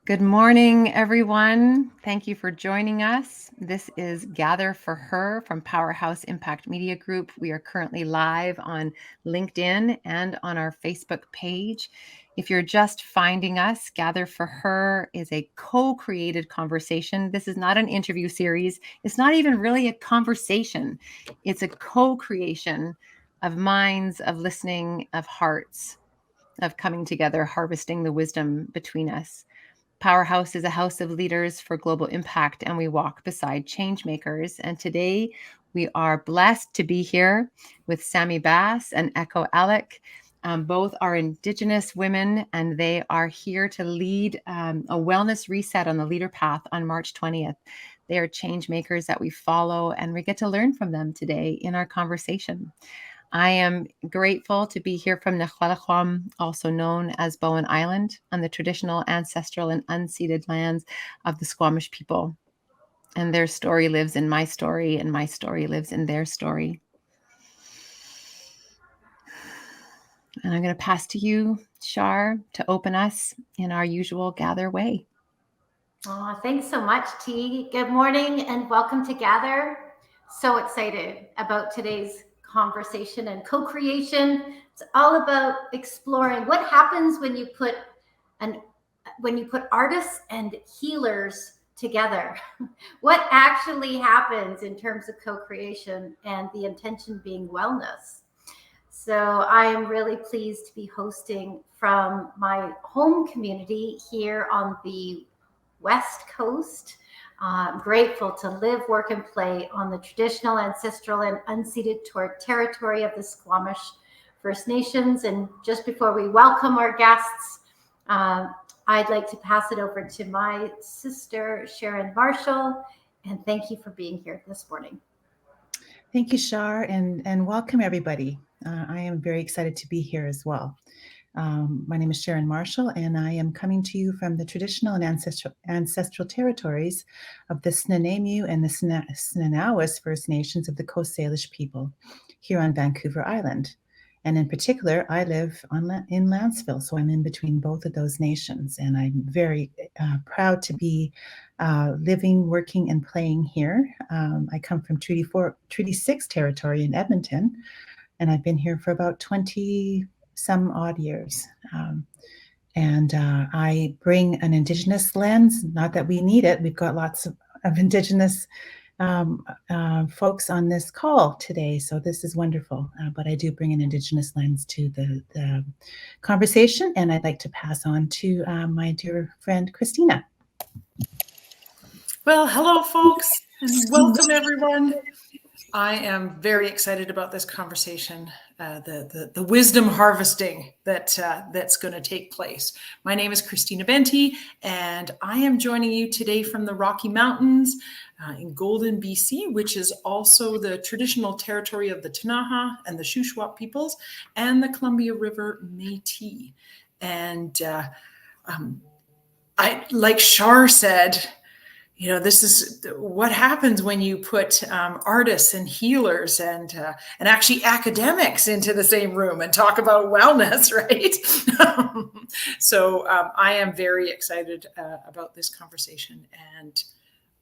Good morning, everyone. Thank you for joining us. This is Gather for Her from Powerhouse Impact Media Group. We are currently live on LinkedIn and on our Facebook page. If you're just finding us, Gather for Her is a co-created conversation. This is not an interview series. It's not even really a conversation. It's a co-creation of minds, of listening, of hearts, of coming together, harvesting the wisdom between us. Powerhouse is a house of leaders for global impact, and we walk beside change makers. And today we are blessed to be here with Sami and Ecko Aleck. Both are Indigenous women, and they are here to lead a wellness reset on the leader path on March 20th. They are change makers that we follow, and we get to learn from them today in our conversation. I am grateful to be here from Nehualaquam, also known as Bowen Island, on the traditional, ancestral, and unceded lands of the Squamish people. And their story lives in my story, and my story lives in their story. And I'm going to pass to you, Shar, to open us in our usual Gather way. Oh, thanks so much, T. Good morning and welcome to Gather. So excited about today's conversation and co-creation. It's all about exploring what happens when you put artists and healers together. What actually happens in terms of co-creation and the intention being wellness. So I am really pleased to be hosting from my home community here on the West Coast. I'm grateful to live, work, and play on the traditional, ancestral, and unceded territory of the Squamish First Nations. And just before we welcome our guests, I'd like to pass it over to my sister, Sharon Marshall, and thank you for being here this morning. Thank you, Shar, and welcome everybody. I am very excited to be here as well. My name is Sharon Marshall, and I am coming to you from the traditional and ancestral territories of the Snuneymuxw and the Snuneymuxw First Nations of the Coast Salish people here on Vancouver Island. And in particular, I live in Lanceville, so I'm in between both of those nations. And I'm very proud to be living, working, and playing here. I come from Treaty 6 territory in Edmonton, and I've been here for about 20 some odd years. And I bring an Indigenous lens, not that we need it. We've got lots of Indigenous folks on this call today, so this is wonderful. But I do bring an Indigenous lens to the conversation, and I'd like to pass on to my dear friend, Christina. Well, hello, folks, and welcome, everyone. I am very excited about this conversation, the wisdom harvesting that's going to take place. My name is Christina Benti, and I am joining you today from the Rocky Mountains in Golden, BC, which is also the traditional territory of the Ktunaxa and the Shuswap peoples and the Columbia River Métis. And like Shar said, you know, this is what happens when you put artists and healers and actually academics into the same room and talk about wellness, right? So I am very excited about this conversation and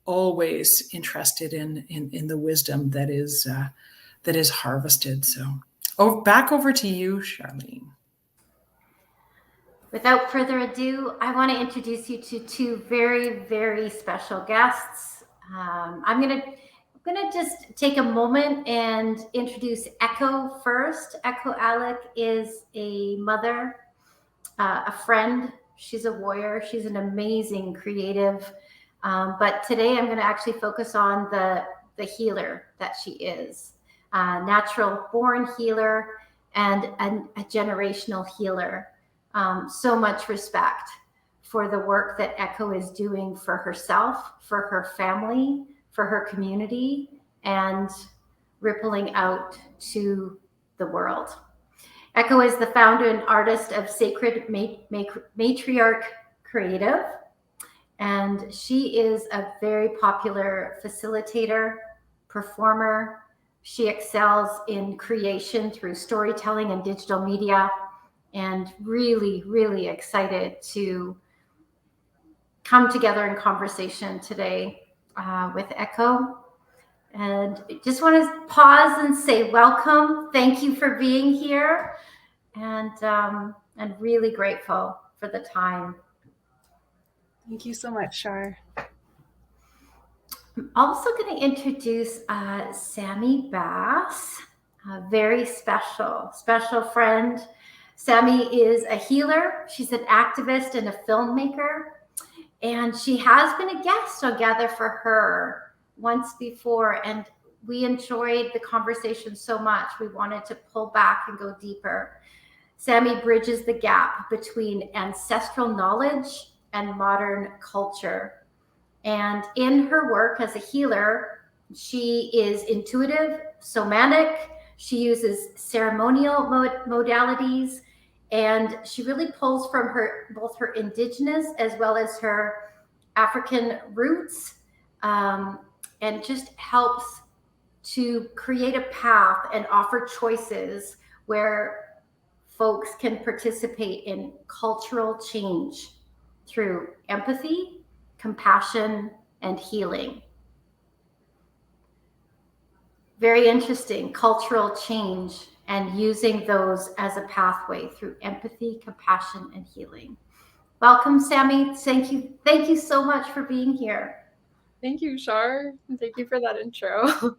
always interested in the wisdom that is harvested. So back over to you, Charlene. Without further ado, I want to introduce you to two very, very special guests. I'm gonna just take a moment and introduce Ecko first. Ecko Aleck is a mother, a friend. She's a warrior. She's an amazing creative. But today I'm going to actually focus on the healer that she is, natural born healer and a generational healer. So much respect for the work that Ecko is doing for herself, for her family, for her community, and rippling out to the world. Ecko is the founder and artist of Sacred Matriarch Creative, and she is a very popular facilitator, performer. She excels in creation through storytelling and digital media, and really, really excited to come together in conversation today with Ecko. And just want to pause and say welcome. Thank you for being here, and really grateful for the time. Thank you so much, Shar. I'm also going to introduce Sami Bass, a very special friend. Sami is a healer. She's an activist and a filmmaker. And she has been a guest on Gather for Her once before. And we enjoyed the conversation so much. We wanted to pull back and go deeper. Sami bridges the gap between ancestral knowledge and modern culture. And in her work as a healer, she is intuitive, somatic. She uses ceremonial modalities, and she really pulls from both her indigenous as well as her African roots, and just helps to create a path and offer choices where folks can participate in cultural change through empathy, compassion, and healing. Very interesting, cultural change and using those as a pathway through empathy, compassion, and healing. Welcome, Sami. Thank you so much for being here. Thank you, Shar. Thank you for that intro.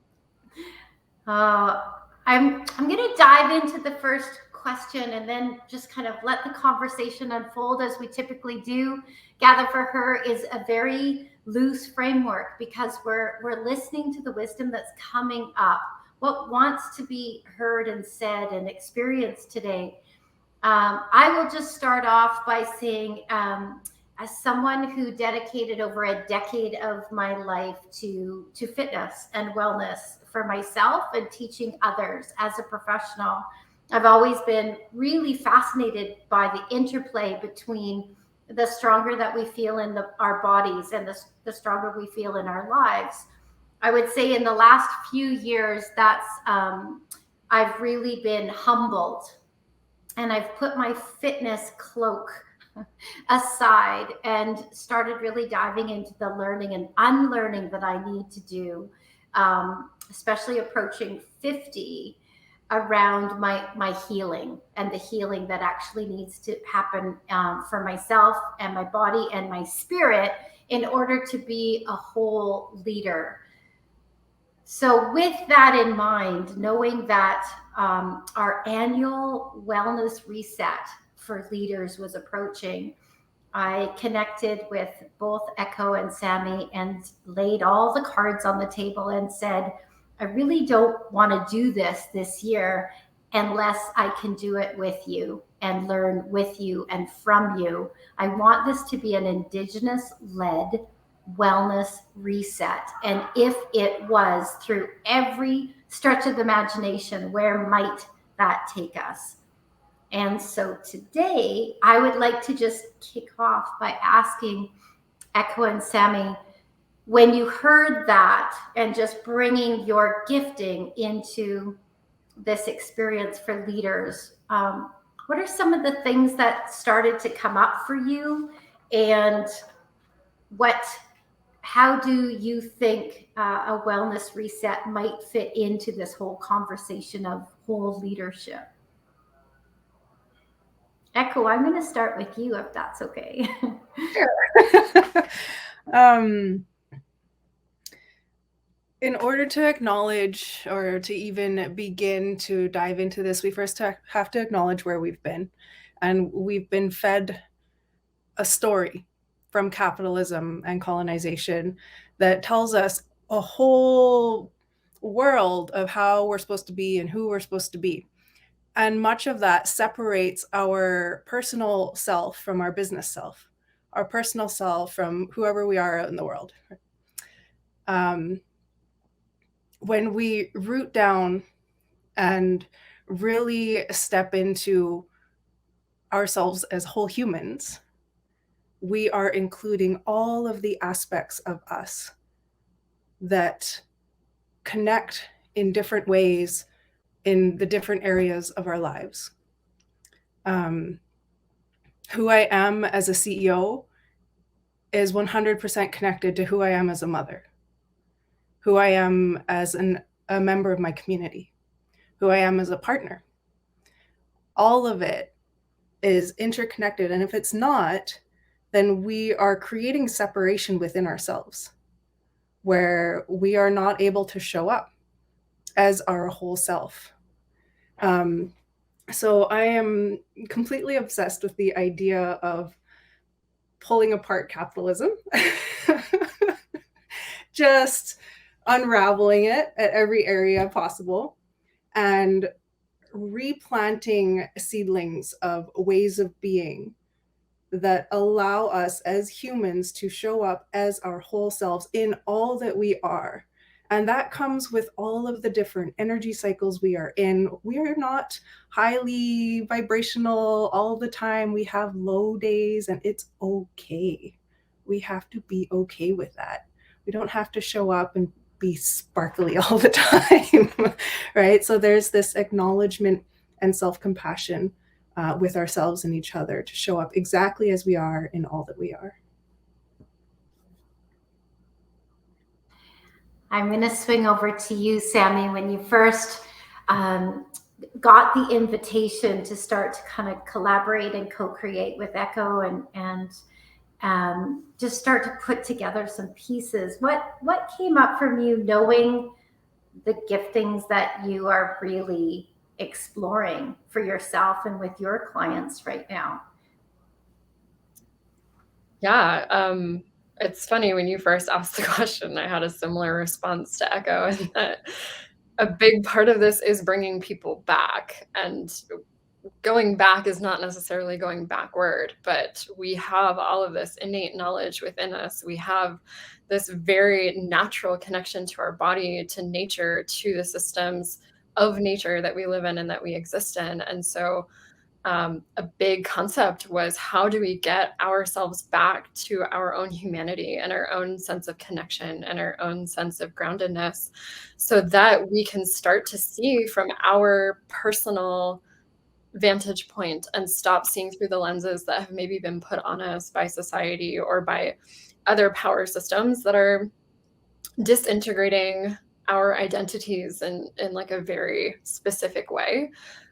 I'm going to dive into the first question and then just kind of let the conversation unfold as we typically do. Gather for Her is a very loose framework because we're listening to the wisdom that's coming up, what wants to be heard and said and experienced today. I will just start off by saying, as someone who dedicated over a decade of my life to fitness and wellness for myself and teaching others as a professional, I've always been really fascinated by the interplay between the stronger that we feel in our bodies and the stronger we feel in our lives. I would say in the last few years, that's I've really been humbled, and I've put my fitness cloak aside and started really diving into the learning and unlearning that I need to do, especially approaching 50, around my healing and the healing that actually needs to happen for myself and my body and my spirit in order to be a whole leader. So with that in mind, knowing that our annual wellness reset for leaders was approaching, I connected with both Ecko and Sami and laid all the cards on the table and said, I really don't want to do this year unless I can do it with you and learn with you and from you. I want this to be an Indigenous-led wellness reset. And if it was through every stretch of the imagination, where might that take us? And so today, I would like to just kick off by asking Ecko and Sami, when you heard that and just bringing your gifting into this experience for leaders, what are some of the things that started to come up for you, and how do you think a wellness reset might fit into this whole conversation of whole leadership? Ecko, I'm going to start with you, if that's okay. Sure. In order to acknowledge or to even begin to dive into this, we first have to acknowledge where we've been. And we've been fed a story from capitalism and colonization that tells us a whole world of how we're supposed to be and who we're supposed to be. And much of that separates our personal self from our business self, our personal self from whoever we are out in the world. When we root down and really step into ourselves as whole humans, we are including all of the aspects of us that connect in different ways in the different areas of our lives. Who I am as a CEO is 100% connected to who I am as a mother, who I am as a member of my community, who I am as a partner. All of it is interconnected. And if it's not, then we are creating separation within ourselves, where we are not able to show up as our whole self. So I am completely obsessed with the idea of pulling apart capitalism, just unraveling it at every area possible, and replanting seedlings of ways of being that allow us as humans to show up as our whole selves in all that we are. And that comes with all of the different energy cycles we are in. We are not highly vibrational all the time. We have low days, and it's okay. We have to be okay with that. We don't have to show up and be sparkly all the time, right? So there's this acknowledgement and self-compassion with ourselves and each other to show up exactly as we are in all that we are. I'm going to swing over to you, Sami. When you first got the invitation to start to kind of collaborate and co-create with Ecko and just start to put together some pieces, what came up from you knowing the giftings that you are really exploring for yourself and with your clients right now? Yeah, it's funny, when you first asked the question, I had a similar response to Ecko, and that a big part of this is bringing people back. And going back is not necessarily going backward, but we have all of this innate knowledge within us. We have this very natural connection to our body, to nature, to the systems of nature that we live in and that we exist in. And so a big concept was, how do we get ourselves back to our own humanity and our own sense of connection and our own sense of groundedness, so that we can start to see from our personal vantage point and stop seeing through the lenses that have maybe been put on us by society or by other power systems that are disintegrating our identities in like a very specific way.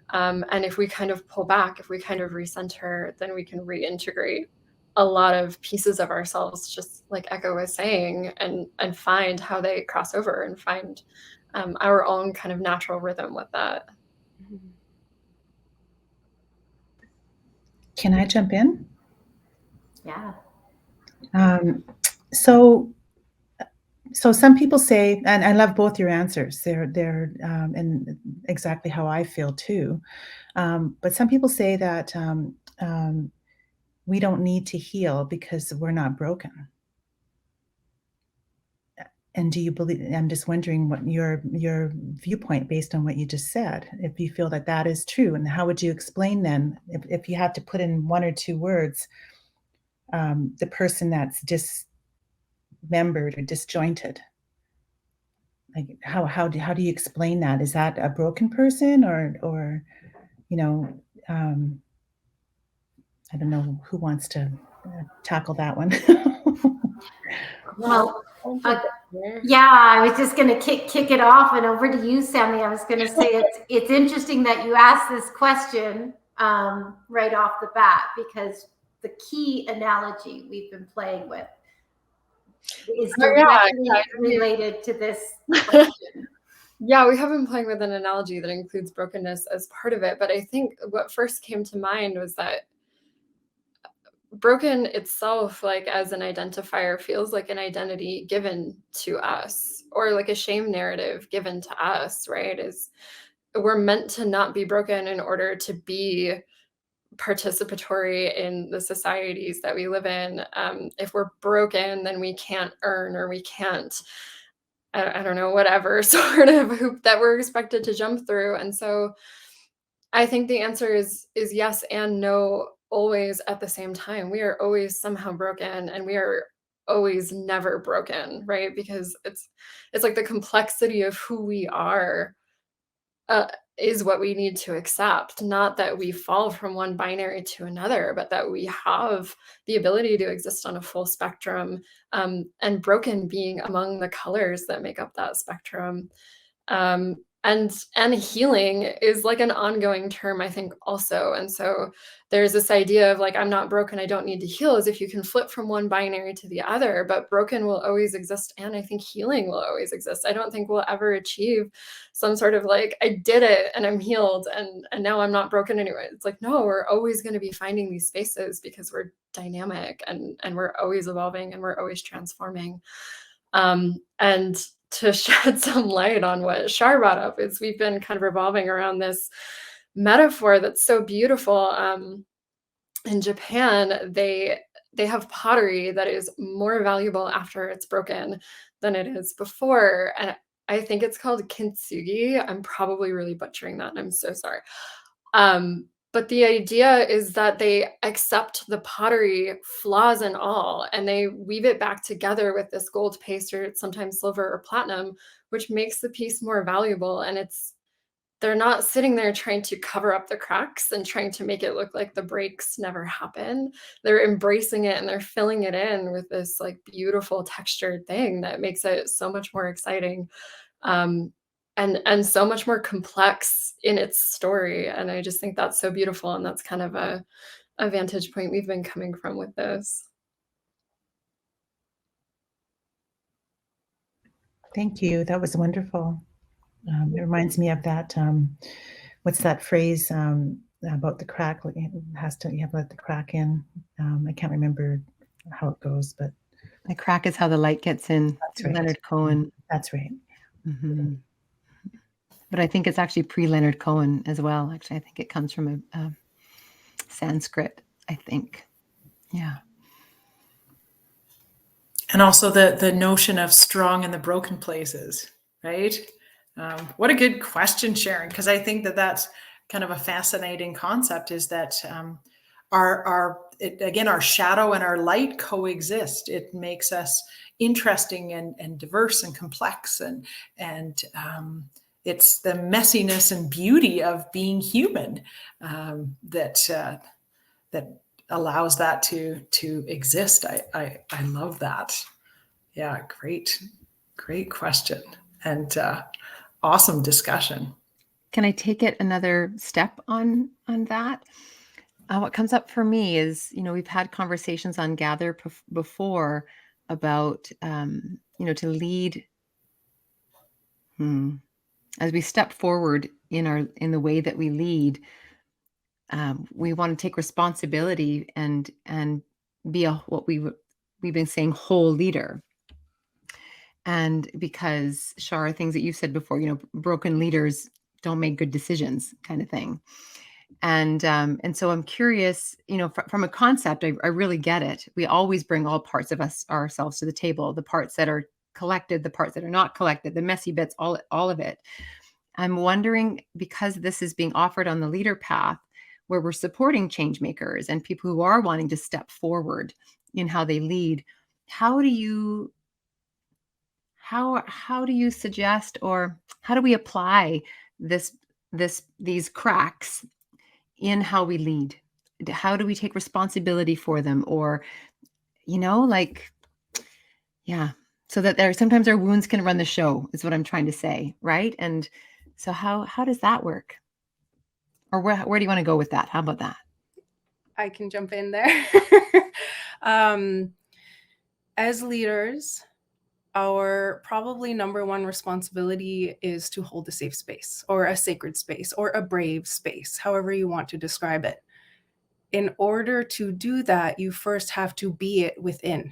And if we kind of pull back, if we kind of recenter, then we can reintegrate a lot of pieces of ourselves, just like Ecko was saying, and find how they cross over and find our own kind of natural rhythm with that. Can I jump in? Yeah. So some people say, and I love both your answers. They're and exactly how I feel too. But some people say that we don't need to heal because we're not broken. And do you believe? I'm just wondering what your viewpoint based on what you just said. If you feel that that is true, and how would you explain then, if you have to put in one or two words, the person that's dismembered or disjointed? Like how do you explain that? Is that a broken person, or you know, I don't know who wants to tackle that one. Well, yeah, I was just going to kick it off, and over to you, Sami. I was going to say it's interesting that you asked this question right off the bat, because the key analogy we've been playing with is directly related to this question. Yeah, we have been playing with an analogy that includes brokenness as part of it. But I think what first came to mind was that broken itself, like as an identifier, feels like an identity given to us, or like a shame narrative given to us, right? Is we're meant to not be broken in order to be participatory in the societies that we live in. If we're broken, then we can't earn, or we can't, I don't know, whatever sort of hoop that we're expected to jump through. And so I think the answer is yes and no, always at the same time. We are always somehow broken, and we are always never broken, right? Because it's like the complexity of who we are is what we need to accept. Not that we fall from one binary to another, but that we have the ability to exist on a full spectrum, and broken being among the colors that make up that spectrum. And healing is like an ongoing term, I think, also. And so there's this idea of like, I'm not broken, I don't need to heal, as if you can flip from one binary to the other, but broken will always exist. And I think healing will always exist. I don't think we'll ever achieve some sort of like, I did it and I'm healed and now I'm not broken anyway. It's like, no, we're always going to be finding these spaces because we're dynamic and we're always evolving and we're always transforming. And to shed some light on what Shar brought up is we've been kind of revolving around this metaphor that's so beautiful. In Japan, they have pottery that is more valuable after it's broken than it is before. And I think it's called kintsugi. I'm probably really butchering that, and I'm so sorry. But the idea is that they accept the pottery, flaws and all, and they weave it back together with this gold paste or sometimes silver or platinum, which makes the piece more valuable. And they're not sitting there trying to cover up the cracks and trying to make it look like the breaks never happened. They're embracing it and they're filling it in with this like beautiful textured thing that makes it so much more exciting. And so much more complex in its story. And I just think that's so beautiful. And that's kind of a vantage point we've been coming from with this. Thank you. That was wonderful. It reminds me of that, what's that phrase about the crack? You have to let the crack in. I can't remember how it goes, but The crack is how the light gets in. That's right. Leonard Cohen. That's right. Mm-hmm. But I think it's actually pre-Leonard Cohen as well. Actually, I think it comes from a Sanskrit, I think. Yeah. And also the notion of strong in the broken places, right? What a good question, Sharon, because I think that's kind of a fascinating concept, is that our shadow and our light coexist. It makes us interesting and diverse and complex, and it's the messiness and beauty of being human that allows that to exist. I love that. Yeah, great question, and awesome discussion. Can I take it another step on that? What comes up for me is, we've had conversations on Gather before about, to lead. As we step forward in the way that we lead, we want to take responsibility and be what we've been saying, whole leader. And because, Shar, things that you said before, broken leaders don't make good decisions, kind of thing. And so I'm curious, from a concept, I really get it. We always bring all parts of ourselves to the table, the parts that are collected, the parts that are not collected, the messy bits, all of it. I'm wondering, because this is being offered on the leader path, where we're supporting change makers and people who are wanting to step forward in how they lead, how do you suggest, or how do we apply these cracks in how we lead? How do we take responsibility for them? Or, so that sometimes our wounds can run the show, is what I'm trying to say. Right. And so how does that work? Or where do you want to go with that? How about that? I can jump in there. As leaders, our probably number one responsibility is to hold a safe space, or a sacred space, or a brave space, however you want to describe it. In order to do that, you first have to be it within.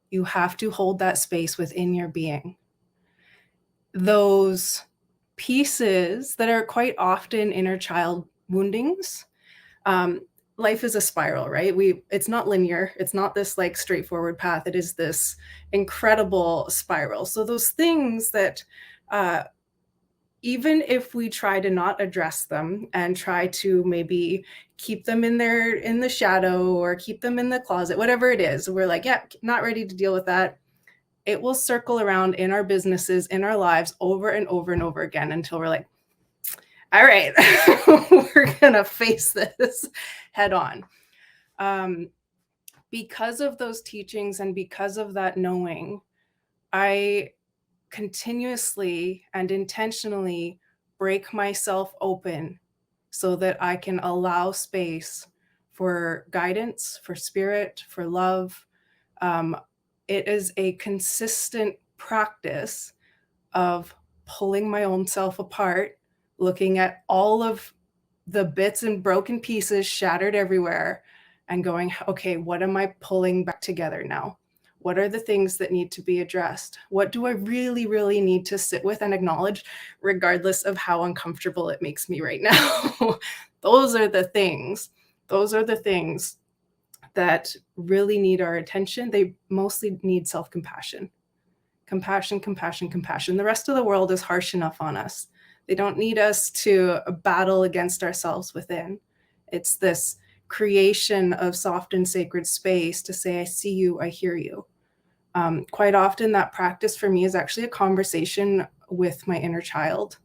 You have to hold that space within your being. Those pieces that are quite often inner child woundings, life is a spiral, right? It's not linear. It's not this like straightforward path. It is this incredible spiral. So those things that even if we try to not address them and try to maybe keep them in the shadow, or keep them in the closet, whatever it is, we're like, yeah, not ready to deal with that. It will circle around in our businesses, in our lives, over and over and over again, until we're like, All right, we're gonna face this head on. Because of those teachings and because of that knowing, I continuously and intentionally break myself open so that I can allow space for guidance, for spirit, for love. Um, it is a consistent practice of pulling my own self apart, looking at all of the bits and broken pieces shattered everywhere, and going, okay, what am I pulling back together now? What are the things that need to be addressed? What do I really, really need to sit with and acknowledge, regardless of how uncomfortable it makes me right now? Those are the things. Those are the things that really need our attention. They mostly need self-compassion. Compassion, compassion, compassion. The rest of the world is harsh enough on us. They don't need us to battle against ourselves within. It's this creation of soft and sacred space to say, I see you, I hear you. Quite often that practice for me is actually a conversation with my inner child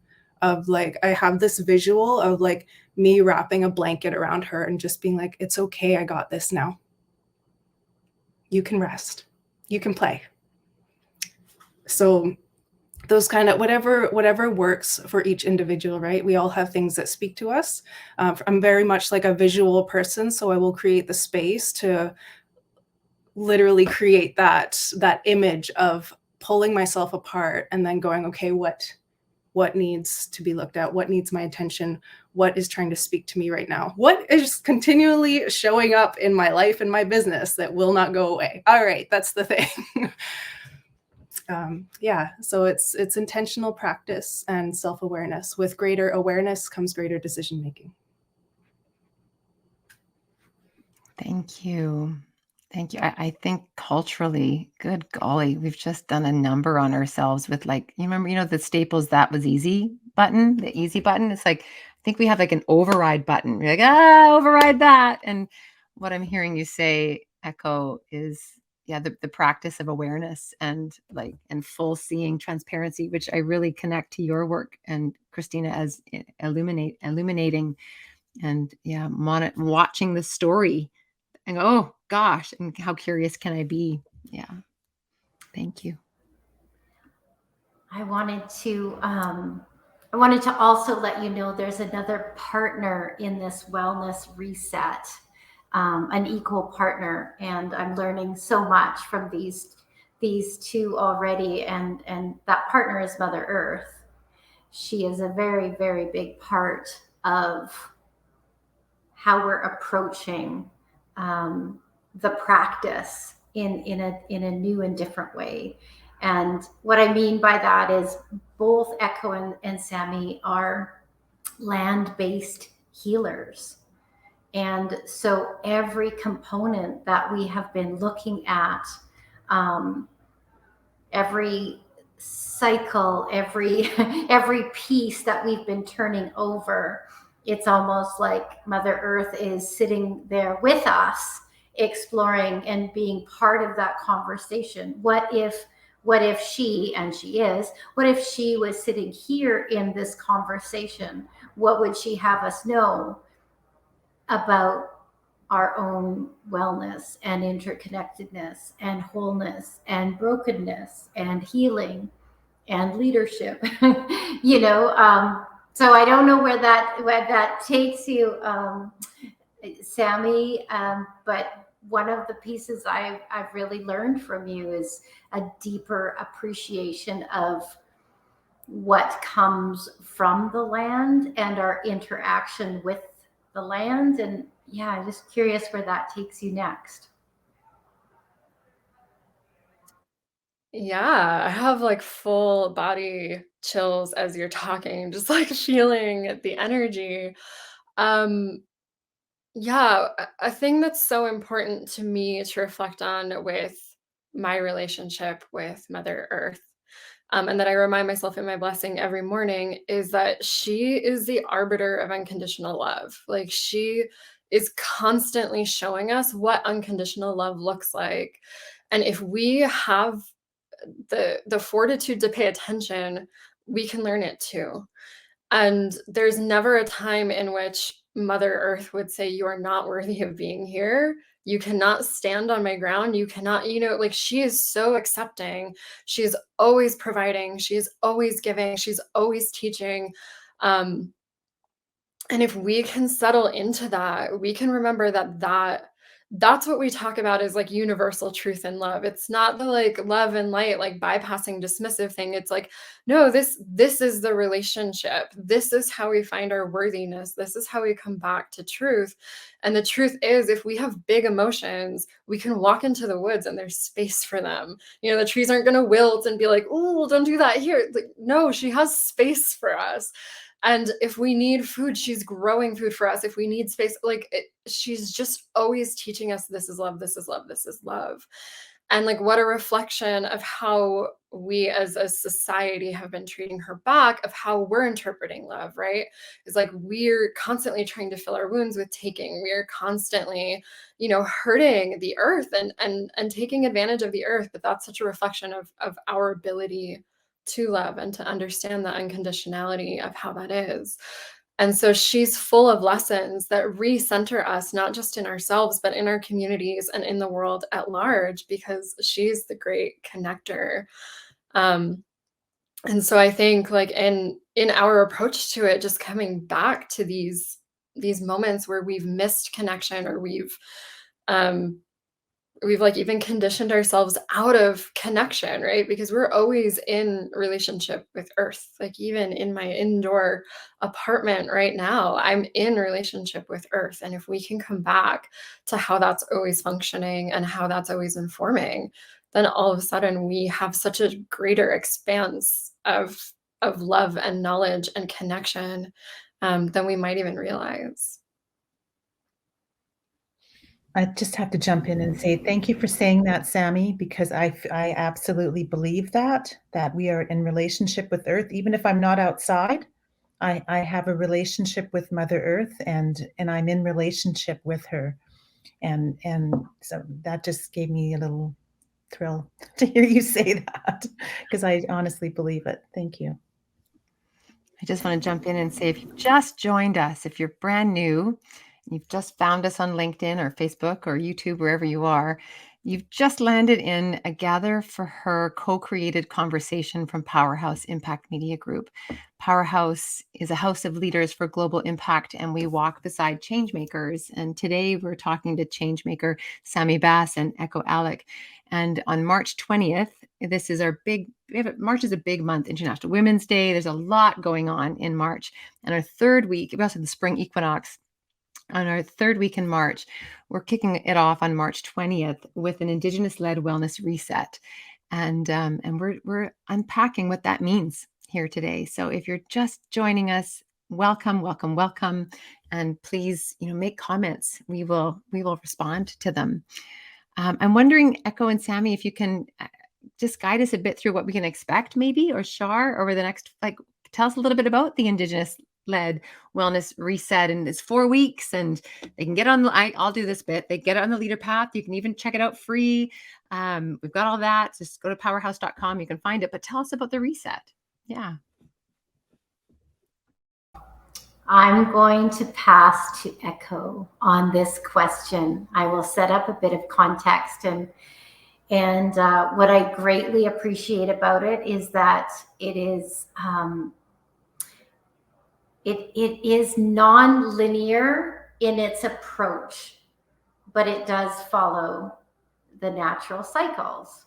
of like, I have this visual of like me wrapping a blanket around her and just being like, it's okay, I got this now. You can rest, you can play. So those kind of whatever works for each individual, right? We all have things that speak to us. I'm very much like a visual person, so I will create the space to literally create that image of pulling myself apart and then going, okay, what needs to be looked at? What needs my attention? What is trying to speak to me right now? What is continually showing up in my life and my business that will not go away? All right, that's the thing. Yeah, so it's intentional practice and self-awareness. With greater awareness comes greater decision making. Thank you. Thank you. I think culturally, good golly, we've just done a number on ourselves with like, you remember, the Staples That Was Easy button, the easy button. It's like, I think we have like an override button. We're like, override that. And what I'm hearing you say, Ecko, is the practice of awareness and full seeing transparency, which I really connect to your work and Christina as illuminating and watching the story and go, oh gosh, and how curious can I be? Yeah. Thank you. I wanted to also let you know there's another partner in this wellness reset, an equal partner, and I'm learning so much from these two already. And that partner is Mother Earth. She is a very, very big part of how we're approaching the practice in a new and different way. And what I mean by that is both Ecko and Sami are land-based healers. And so every component that we have been looking at, every cycle, every piece that we've been turning over, it's almost like Mother Earth is sitting there with us, exploring and being part of that conversation. What if she, and she is, what if she was sitting here in this conversation? What would she have us know about our own wellness and interconnectedness and wholeness and brokenness and healing and leadership? So I don't know where that takes you, Sami, but one of the pieces I've really learned from you is a deeper appreciation of what comes from the land and our interaction with the land. And I'm just curious where that takes you next. Yeah, I have like full body chills as you're talking, just like feeling the energy. Um, yeah, a thing that's so important to me to reflect on with my relationship with Mother Earth, and that I remind myself in my blessing every morning is that she is the arbiter of unconditional love. Like she is constantly showing us what unconditional love looks like. And if we have the fortitude to pay attention, we can learn it too. And there's never a time in which Mother Earth would say, you are not worthy of being here. You cannot stand on my ground. You cannot, like she is so accepting. She is always providing. She is always giving. She's always teaching. And if we can settle into that, we can remember that's what we talk about is like universal truth and love. It's not the like love and light, like bypassing dismissive thing. It's like, no, this is the relationship. This is how we find our worthiness. This is how we come back to truth. And the truth is, if we have big emotions, we can walk into the woods and there's space for them. The trees aren't going to wilt and be like, oh, don't do that here. Like, no, she has space for us. And if we need food, she's growing food for us. If we need space, she's just always teaching us this is love, this is love, this is love. And like what a reflection of how we as a society have been treating her back, of how we're interpreting love, right? It's like we're constantly trying to fill our wounds with taking. We are constantly, hurting the earth and taking advantage of the earth. But that's such a reflection of our ability to love and to understand the unconditionality of how that is. And so she's full of lessons that recenter us, not just in ourselves, but in our communities and in the world at large, because she's the great connector. And so I think like in our approach to it, just coming back to these moments where we've missed connection, or we've like even conditioned ourselves out of connection, right? Because we're always in relationship with earth. Like even in my indoor apartment right now, I'm in relationship with earth. And if we can come back to how that's always functioning and how that's always informing, then all of a sudden we have such a greater expanse of love and knowledge and connection than we might even realize. I just have to jump in and say thank you for saying that, Sami, because I absolutely believe that we are in relationship with Earth. Even if I'm not outside, I have a relationship with Mother Earth, and I'm in relationship with her, and so that just gave me a little thrill to hear you say that, because I honestly believe it. Thank you. I just want to jump in and say, if you've just joined us, if you're brand new, you've just found us on LinkedIn or Facebook or YouTube, wherever you are, you've just landed in a Gather for Her co-created conversation from Powerhouse Impact Media Group. Powerhouse is a house of leaders for global impact, and we walk beside changemakers. And today we're talking to changemaker Sami Bass and Ecko Aleck. And on March 20th, this is our March is a big month, International Women's Day. There's a lot going on in March. And our third week, we also have the spring equinox. On our third week in March, we're kicking it off on March 20th with an Indigenous-led wellness reset. And we're unpacking what that means here today. So if you're just joining us, welcome, welcome, welcome. And please, make comments. We will respond to them. I'm wondering, Ecko and Sami, if you can just guide us a bit through what we can expect, maybe, or Shar, over the next, tell us a little bit about the Indigenous-led wellness reset. And it's 4 weeks, and they can get on, I'll do this bit. They get on the leader path. You can even check it out free. We've got all that. Just go to powerhouse.com. You can find it, but tell us about the reset. Yeah. I'm going to pass to Ecko on this question. I will set up a bit of context, and what I greatly appreciate about it is that it is non-linear in its approach, but it does follow the natural cycles.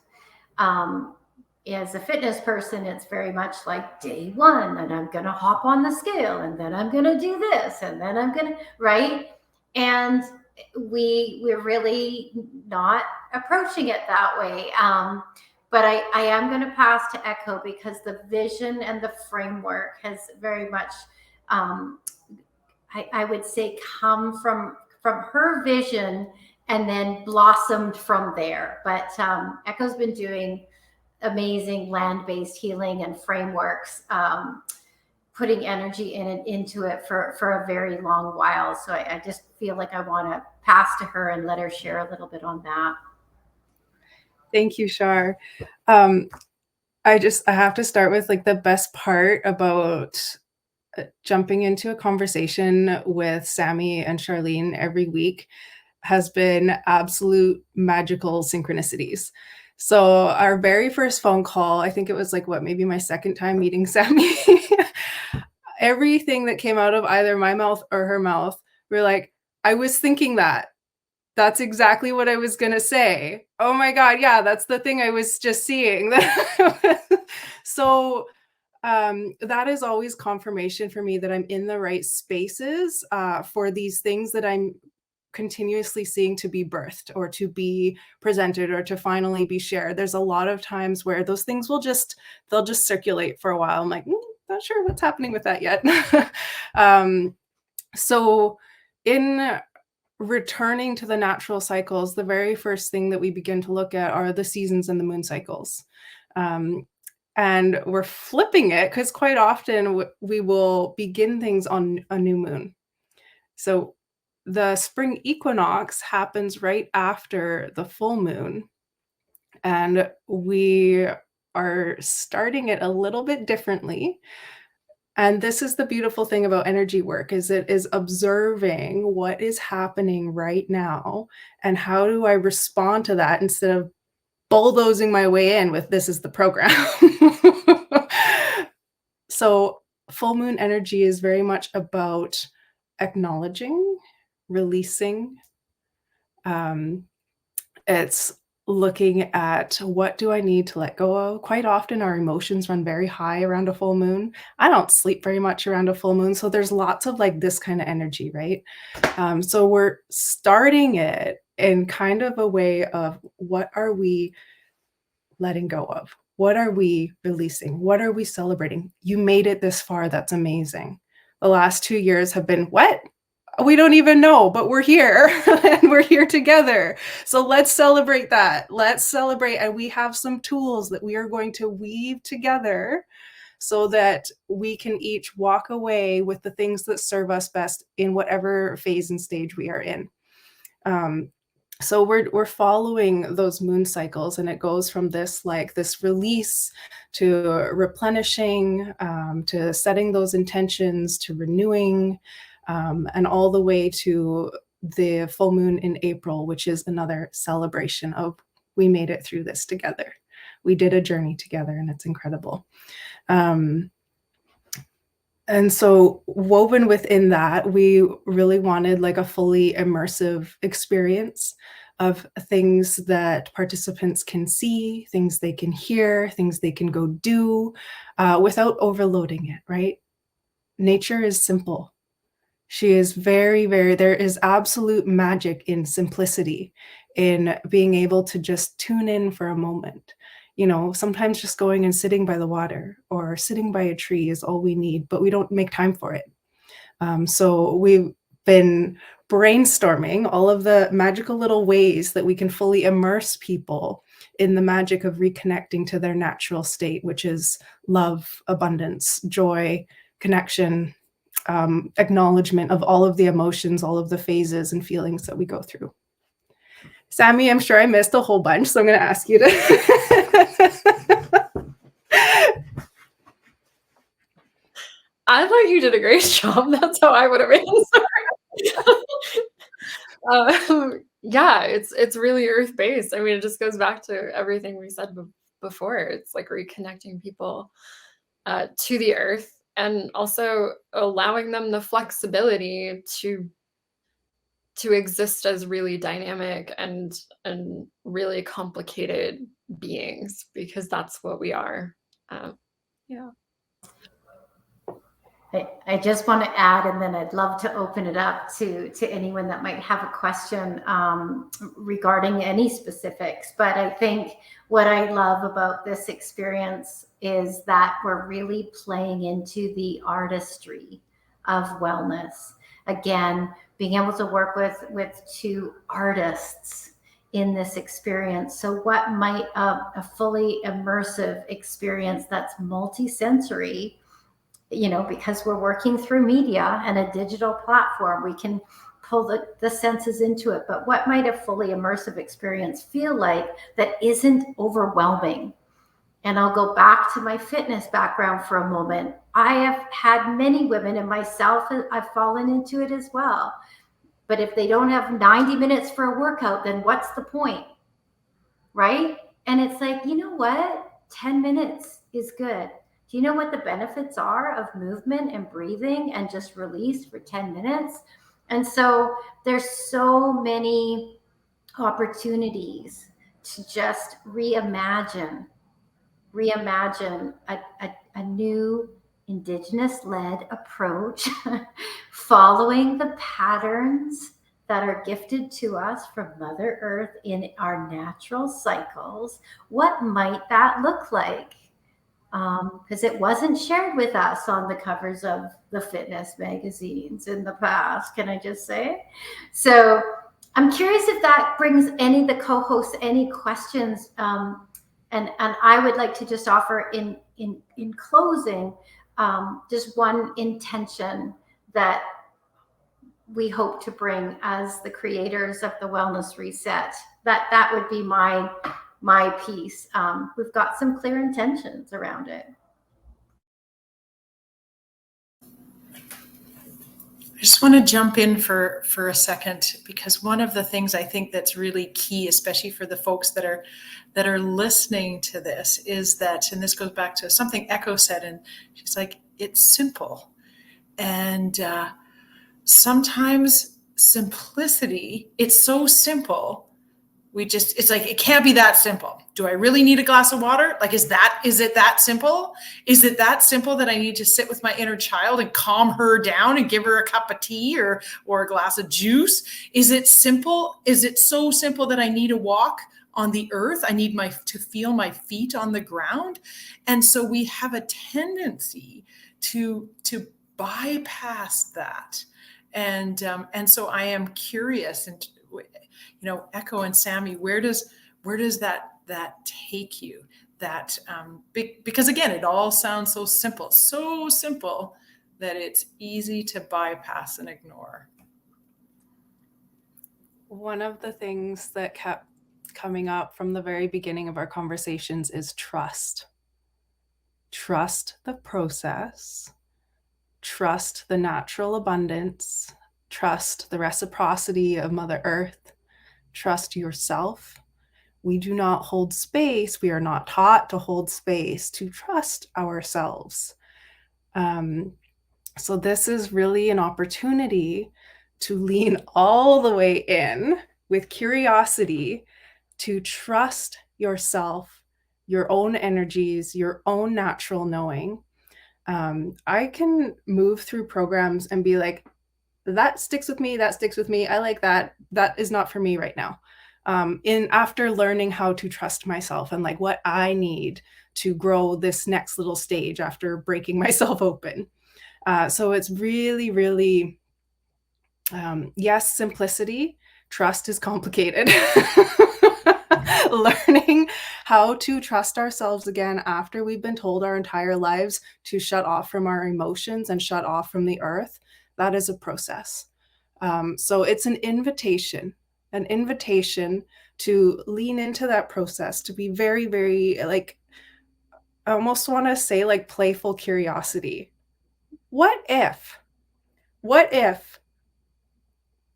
As a fitness person, it's very much like day one, and I'm going to hop on the scale, and then I'm going to do this, and then I'm going to, right? And we're really not approaching it that way. But I am going to pass to Ecko, because the vision and the framework has very much, I would say, come from her vision and then blossomed from there. But Ecko's been doing amazing land-based healing and frameworks, putting energy into it for a very long while. So I just feel like I want to pass to her and let her share a little bit on that. Thank you, Shar. I have to start with the best part about jumping into a conversation with Sami and Charlene every week has been absolute magical synchronicities. So our very first phone call, I think it was like maybe my second time meeting Sami. Everything that came out of either my mouth or her mouth, we're like, I was thinking that. That's exactly what I was going to say. Oh my God. Yeah, that's the thing I was just seeing. So that is always confirmation for me that I'm in the right spaces for these things that I'm continuously seeing to be birthed or to be presented or to finally be shared. There's a lot of times where those things they'll just circulate for a while. I'm like, not sure what's happening with that yet. So in returning to the natural cycles, the very first thing that we begin to look at are the seasons and the moon cycles. And we're flipping it because quite often we will begin things on a new moon. So the spring equinox happens right after the full moon. And we are starting it a little bit differently. And this is the beautiful thing about energy work, is it is observing what is happening right now and how do I respond to that instead of bulldozing my way in with this is the program. So full moon energy is very much about acknowledging, releasing. It's looking at what do I need to let go of. Quite often our emotions run very high around a full moon. I don't sleep very much around a full moon. So there's lots of like this kind of energy, right? So we're starting it in kind of a way of what are we letting go of? What are we releasing? What are we celebrating? You made it this far. That's amazing. The last 2 years have been what? We don't even know, but we're here and we're here together. So let's celebrate that. Let's celebrate. And we have some tools that we are going to weave together so that we can each walk away with the things that serve us best in whatever phase and stage we are in. So we're following those moon cycles, and it goes from this release to replenishing, to setting those intentions, to renewing, and all the way to the full moon in April, which is another celebration of we made it through this together. We did a journey together, and it's incredible. And so woven within that, we really wanted like a fully immersive experience of things that participants can see, things they can hear, things they can go do without overloading it, right? Nature is simple. She is very, very, there is absolute magic in simplicity, in being able to just tune in for a moment. You know, sometimes just going and sitting by the water or sitting by a tree is all we need, but we don't make time for it. So we've been brainstorming all of the magical little ways that we can fully immerse people in the magic of reconnecting to their natural state, which is love, abundance, joy, connection, acknowledgement of all of the emotions, all of the phases and feelings that we go through. Sami, I'm sure I missed a whole bunch, so I'm going to ask you to. I thought you did a great job. That's how I would have answered. Yeah, it's really earth-based. I mean, it just goes back to everything we said before. It's like reconnecting people to the earth, and also allowing them the flexibility to exist as really dynamic and really complicated beings, because that's what we are. Yeah. I just want to add, and then I'd love to open it up to anyone that might have a question regarding any specifics. But I think what I love about this experience is that we're really playing into the artistry of wellness. Again, being able to work with two artists in this experience. So what might a fully immersive experience that's multisensory, you know, because we're working through media and a digital platform, we can pull the senses into it. But what might a fully immersive experience feel like that isn't overwhelming? And I'll go back to my fitness background for a moment. I have had many women, and myself, I've fallen into it as well. But if they don't have 90 minutes for a workout, then what's the point? Right? And it's like, you know what? 10 minutes is good. Do you know what the benefits are of movement and breathing and just release for 10 minutes? And so there's so many opportunities to just reimagine a new Indigenous-led approach, following the patterns that are gifted to us from Mother Earth in our natural cycles. What might that look like? Because it wasn't shared with us on the covers of the fitness magazines in the past, can I just say? So I'm curious if that brings any of the co-hosts any questions. And I would like to just offer in closing just one intention that we hope to bring as the creators of the Wellness Reset. That would be my piece. We've got some clear intentions around it. I just want to jump in for a second, because one of the things I think that's really key, especially for the folks that are listening to this, is that, and this goes back to something Ecko said, and she's like, it's simple. And sometimes simplicity, it's so simple. It's like, it can't be that simple. Do I really need a glass of water? Like, is it that simple? Is it that simple that I need to sit with my inner child and calm her down and give her a cup of tea or a glass of juice? Is it simple? Is it so simple that I need to walk on the earth? I need to feel my feet on the ground. And so we have a tendency to bypass that. And so I am curious, and Ecko and Sami, where does that take you? That because again, it all sounds so simple that it's easy to bypass and ignore. One of the things that kept coming up from the very beginning of our conversations is trust. Trust the process. Trust the natural abundance. Trust the reciprocity of Mother Earth. Trust yourself. We do not hold space. We are not taught to hold space to trust ourselves. So this is really an opportunity to lean all the way in with curiosity, to trust yourself, your own energies, your own natural knowing. I can move through programs and be like, that sticks with me. That sticks with me. I like that. That is not for me right now. After learning how to trust myself and like what I need to grow this next little stage after breaking myself open. So it's really, really, yes, simplicity. Trust is complicated. Learning how to trust ourselves again after we've been told our entire lives to shut off from our emotions and shut off from the earth. That is a process. So it's an invitation to lean into that process, to be very, very, like, I almost want to say like playful curiosity. What if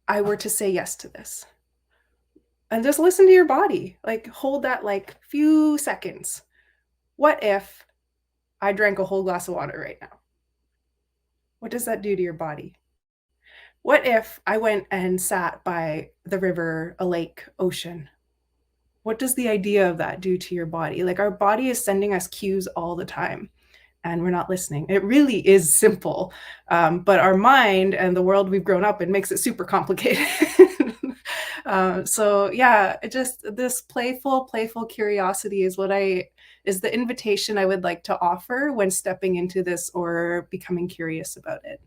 I were to say yes to this? And just listen to your body, like hold that like few seconds. What if I drank a whole glass of water right now? What does that do to your body? What if I went and sat by the river, a lake, ocean? What does the idea of that do to your body? Like, our body is sending us cues all the time and we're not listening. It really is simple. But our mind and the world we've grown up in makes it super complicated. So yeah, this playful curiosity is the invitation I would like to offer when stepping into this or becoming curious about it.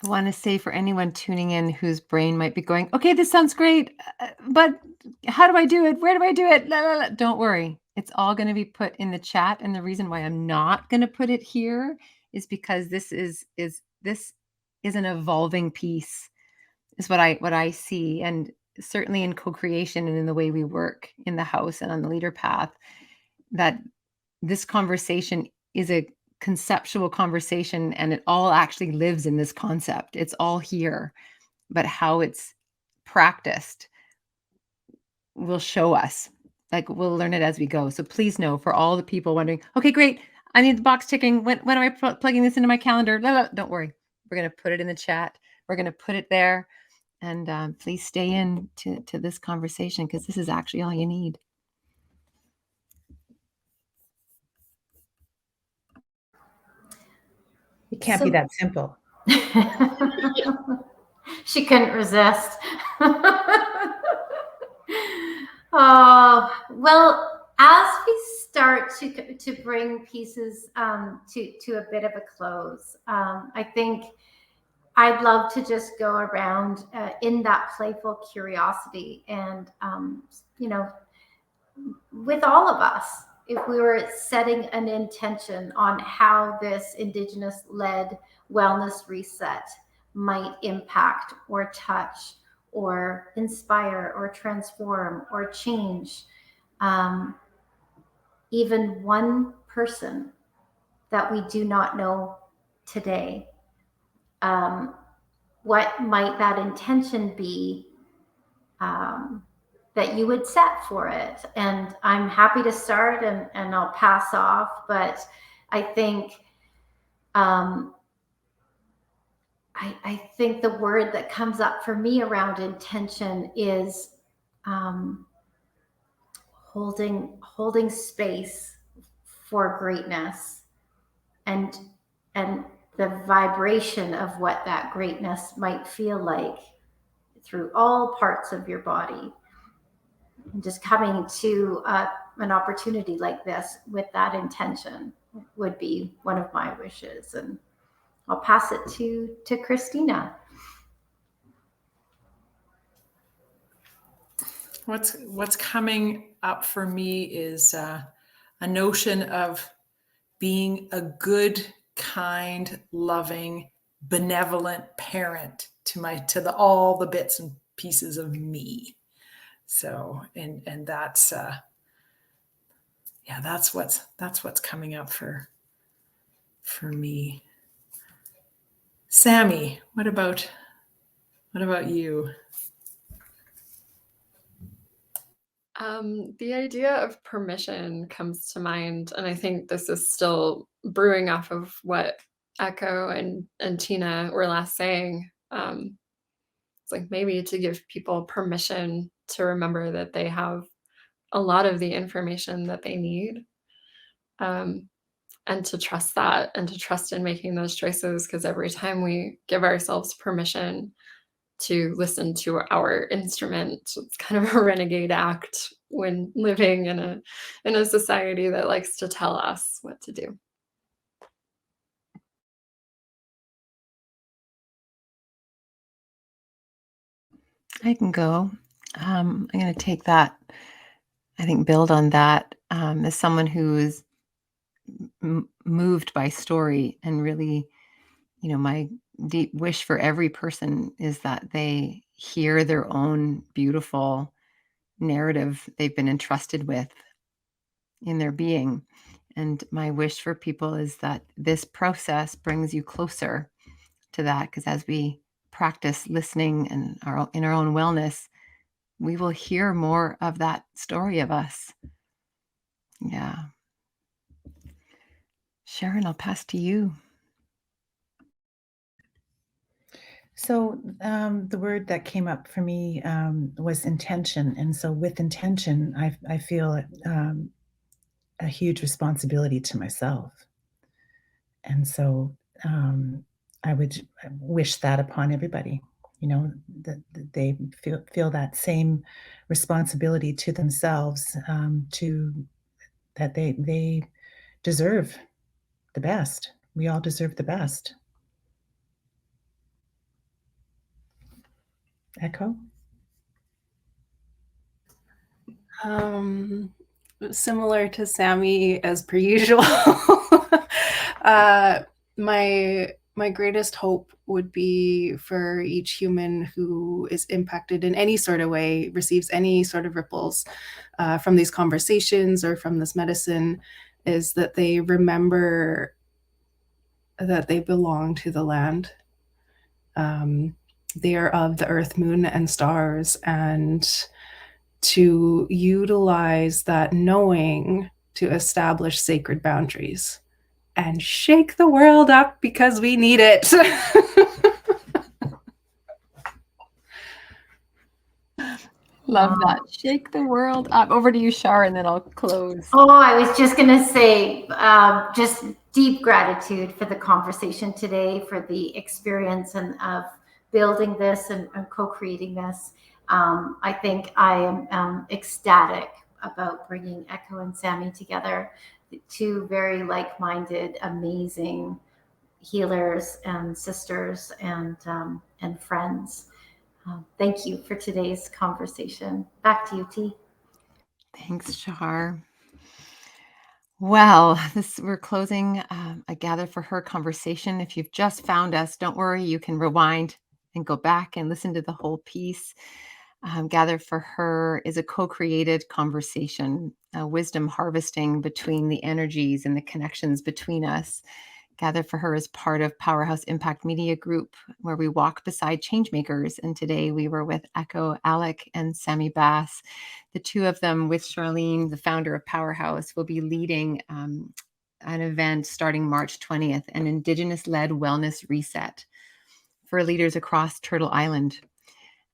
I want to say, for anyone tuning in whose brain might be going, okay, this sounds great, but how do I do it? Where do I do it? La, la, la. Don't worry. It's all going to be put in the chat. And the reason why I'm not going to put it here is because this is an evolving piece, is what I see. And certainly in co-creation and in the way we work in the house and on the leader path, that this conversation is a conceptual conversation, and it all actually lives in this concept. It's all here, but how it's practiced will show us. Like, we'll learn it as we go. So please know, for all the people wondering, okay, great, I need the box ticking. When am I plugging this into my calendar? No, don't worry. We're going to put it in the chat. We're going to put it there. And please stay in to this conversation, because this is actually all you need. It can't be that simple. She couldn't resist. Oh, well, as we start to bring pieces to a bit of a close, I think I'd love to just go around in that playful curiosity, and with all of us, if we were setting an intention on how this Indigenous-led wellness reset might impact or touch or inspire or transform or change even one person that we do not know today, what might that intention be that you would set for it? And I'm happy to start, and I'll pass off. But I think I think the word that comes up for me around intention is holding space for greatness, and the vibration of what that greatness might feel like through all parts of your body. And just coming to an opportunity like this with that intention would be one of my wishes. And I'll pass it to Christina. What's coming up for me is a notion of being a good, kind, loving, benevolent parent to all the bits and pieces of me. So, and that's that's what's coming up for me. Sami, what about you? The idea of permission comes to mind, and I think this is still brewing off of what Ecko and Tina were last saying. It's like maybe to give people permission to remember that they have a lot of the information that they need, and to trust that, and to trust in making those choices, because every time we give ourselves permission to listen to our instrument, it's kind of a renegade act when living in a society that likes to tell us what to do. I can go. I'm going to take that, I think, build on that, as someone who is moved by story, and really, my deep wish for every person is that they hear their own beautiful narrative they've been entrusted with in their being. And my wish for people is that this process brings you closer to that, because as we practice listening and in our own wellness, we will hear more of that story of us. Yeah. Sharon, I'll pass to you. So the word that came up for me was intention. And so with intention, I feel a huge responsibility to myself. And so I would wish that upon everybody, that they feel that same responsibility to themselves, that they deserve the best. We all deserve the best. Ecko? Similar to Sami as per usual. My my greatest hope would be for each human who is impacted in any sort of way, receives any sort of ripples from these conversations or from this medicine, is that they remember that they belong to the land. They are of the earth, moon, and stars, and to utilize that knowing to establish sacred boundaries and shake the world up because we need it. Love that. Shake the world up. Over to you, Shar, and then I'll close. Oh, I was just going to say, just deep gratitude for the conversation today, for the experience and of building this and co-creating this. I think I am ecstatic about bringing Ecko and Sami together, two very like-minded, amazing healers and sisters and friends. Thank you for today's conversation. Back to you, T. Thanks, Shar. Well, we're closing a Gather for Her conversation. If you've just found us, don't worry, you can rewind and go back and listen to the whole piece. Gather for Her is a co-created conversation, wisdom harvesting between the energies and the connections between us. Gather for Her is part of Powerhouse Impact Media Group, where we walk beside changemakers. And today we were with Ecko, Aleck, and Sami Bass. The two of them, with Charlene, the founder of Powerhouse, will be leading an event starting March 20th, an Indigenous-led wellness reset for leaders across Turtle Island.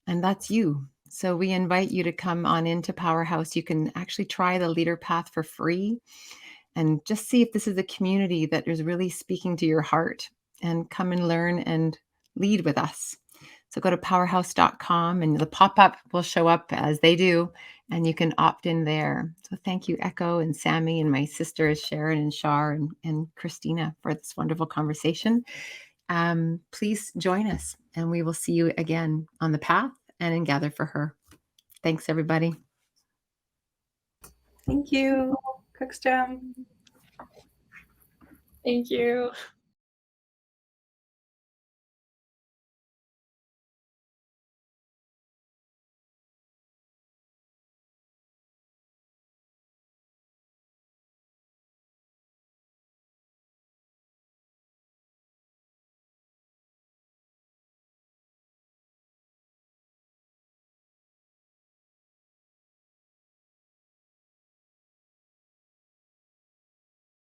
And that's you. So we invite you to come on into Powerhouse. You can actually try the leader path for free and just see if this is a community that is really speaking to your heart, and come and learn and lead with us. So go to powerhouse.com and the pop-up will show up as they do, and you can opt in there. So thank you, Ecko and Sami, and my sisters, Sharon and Shar and Christina, for this wonderful conversation. Please join us, and we will see you again on the path and in Gather for Her. Thanks, everybody. Thank you. Cook's Jam. Thank you.